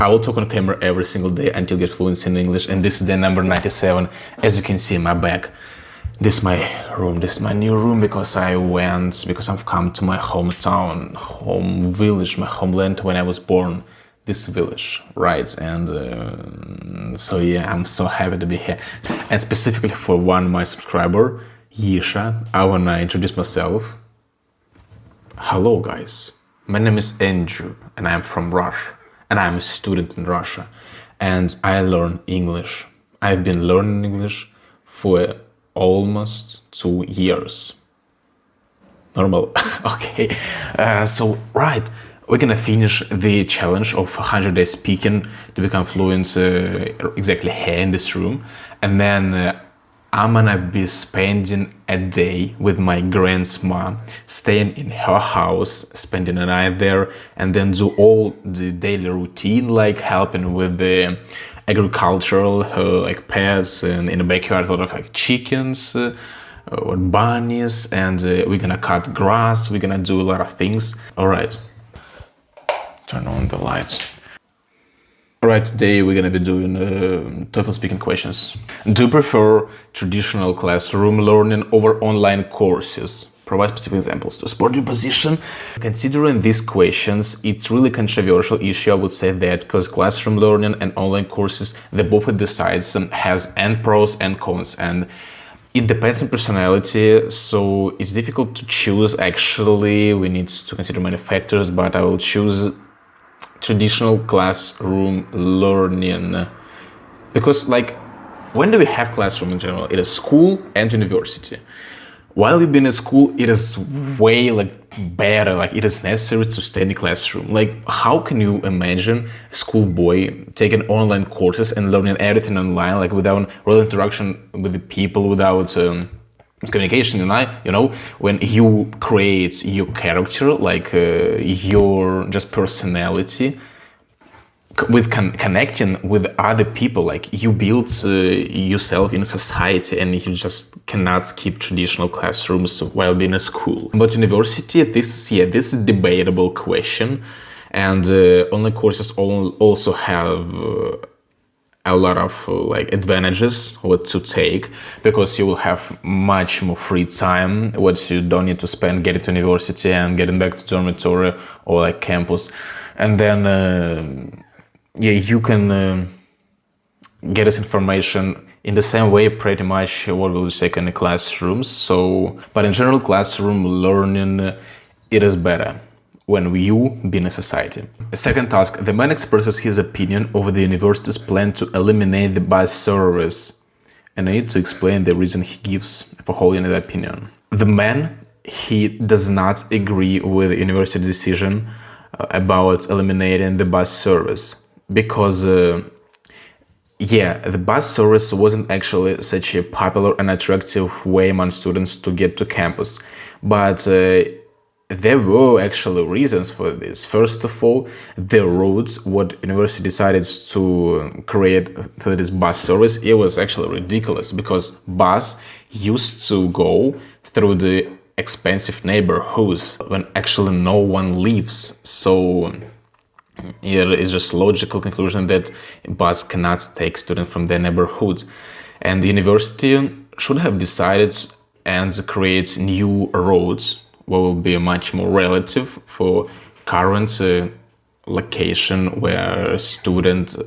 I will talk on camera every single day until I get fluency in English, and this is the number 97. As you can see in my back, this is my room. This is my new room because I've come to my hometown, home village, my homeland when I was born. This village, right? And so yeah, I'm so happy to be here. And specifically for my subscriber, Yisha, I wanna introduce myself. Hello guys, my name is Andrew and I'm from Russia. And I'm a student in Russia, and I learn English. I've been learning English for almost 2 years. Normal, okay. So right, we're gonna finish the challenge of 100 days speaking to become fluent exactly here in this room, and then I'm gonna be spending a day with my grandma, staying in her house, spending a night there, and then do all the daily routine, like helping with the agricultural, like pets, and in the backyard, a lot of like chickens or bunnies, and we're gonna cut grass, we're gonna do a lot of things. All right, turn on the lights. Alright, today we're gonna be doing TOEFL speaking questions. Do you prefer traditional classroom learning over online courses? Provide specific examples to support your position. Considering these questions, it's really controversial issue, I would say that, because classroom learning and online courses, they both at the sides has and pros and cons, and it depends on personality, so it's difficult to choose. Actually, we need to consider many factors, but I will choose traditional classroom learning, because like, when do we have classroom in general? It is school and university. While you've been in school, it is way like better, like it is necessary to stay in the classroom. Like, how can you imagine a schoolboy taking online courses and learning everything online, like without real interaction with the people, without communication, you know, when you create your character, like your just personality, with connecting with other people, like you build yourself in a society, and you just cannot skip traditional classrooms while being at school. But university, this is a debatable question, and online courses also have a lot of like advantages what to take, because you will have much more free time, what you don't need to spend getting to university and getting back to dormitory or like campus. And then yeah, you can get this information in the same way pretty much what will you take in the classrooms. So, but in general, classroom learning, it is better when you be in a society. The second task, the man expresses his opinion over the university's plan to eliminate the bus service, and I need to explain the reason he gives for holding that opinion. The man, he does not agree with the university decision about eliminating the bus service, because yeah, the bus service wasn't actually such a popular and attractive way among students to get to campus, but there were actually reasons for this. First of all, the routes what university decided to create for this bus service, it was actually ridiculous, because bus used to go through the expensive neighborhoods when actually no one lives. So it is just logical conclusion that bus cannot take students from their neighborhood, and the university should have decided and create new roads what will be much more relative for current location where students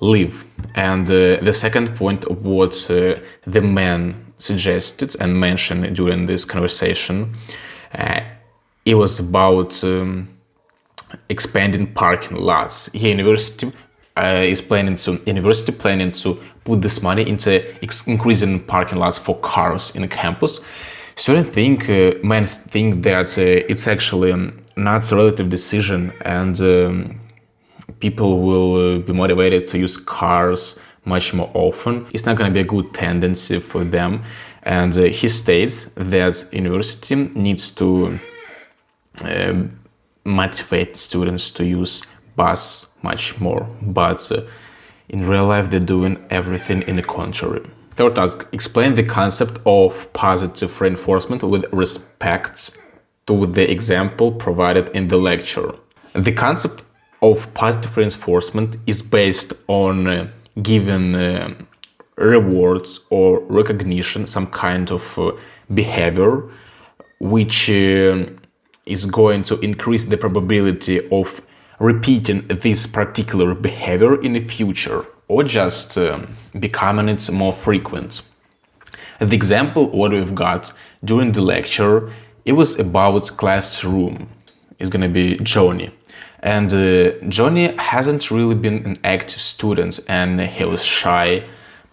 live. And the second point of what the man suggested and mentioned during this conversation, it was about expanding parking lots. Here, university planning to put this money into increasing parking lots for cars in the campus. Students think, men think that it's actually not a relative decision, and people will be motivated to use cars much more often. It's not going to be a good tendency for them, and he states that university needs to motivate students to use bus much more, but in real life they're doing everything in the contrary. Third task, explain the concept of positive reinforcement with respect to the example provided in the lecture. The concept of positive reinforcement is based on giving rewards or recognition, some kind of behavior, which is going to increase the probability of repeating this particular behavior in the future, or just becoming it more frequent. The example what we've got during the lecture, it was about classroom. It's gonna be Johnny. And Johnny hasn't really been an active student, and he was shy,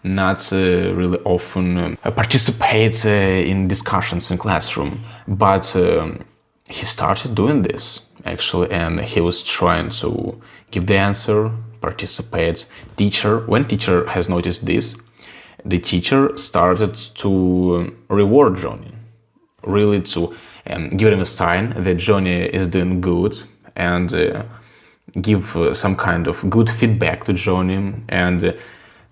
not really often participates in discussions in classroom. But he started doing this actually, and he was trying to give the answer, participate. When teacher has noticed this, the teacher started to reward Johnny, really to give him a sign that Johnny is doing good, and give some kind of good feedback to Johnny, and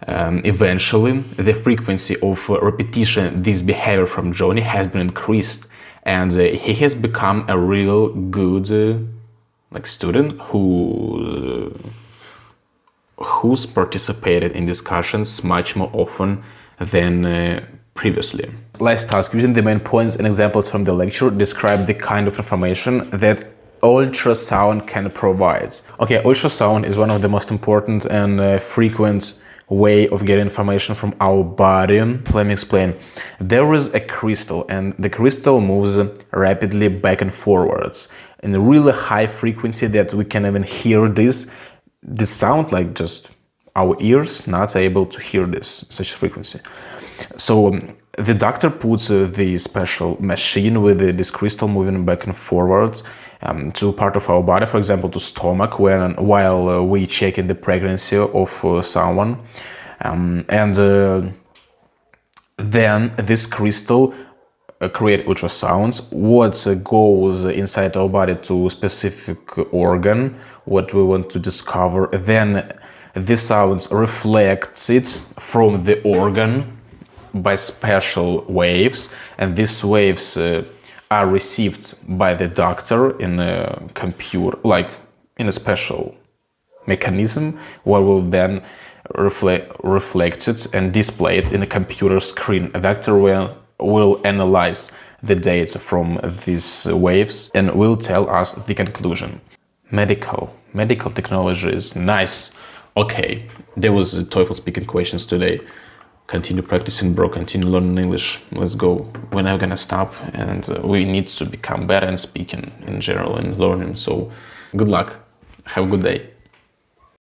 eventually the frequency of repetition this behavior from Johnny has been increased, and he has become a real good student who's participated in discussions much more often than previously. Last task: using the main points and examples from the lecture, describe the kind of information that ultrasound can provide. Okay, ultrasound is one of the most important and frequent way of getting information from our body. Let me explain. There is a crystal, and the crystal moves rapidly back and forwards in a really high frequency that we can even hear this sound, like just our ears not able to hear such frequency. So the doctor puts the special machine with this crystal moving back and forwards to part of our body, for example, to stomach, while we check in the pregnancy of someone, and then this crystal create ultrasounds, what goes inside our body to specific organ, what we want to discover. Then the sounds reflects it from the organ by special waves, and these waves are received by the doctor in a computer, like in a special mechanism, where will then reflect it and display it in a computer screen. A doctor will analyze the data from these waves and will tell us the conclusion. Medical technology is nice. Okay, there was TOEFL speaking questions today. Continue practicing, bro. Continue learning English. Let's go. We're not gonna stop, and we need to become better in speaking in general and learning. So good luck. Have a good day.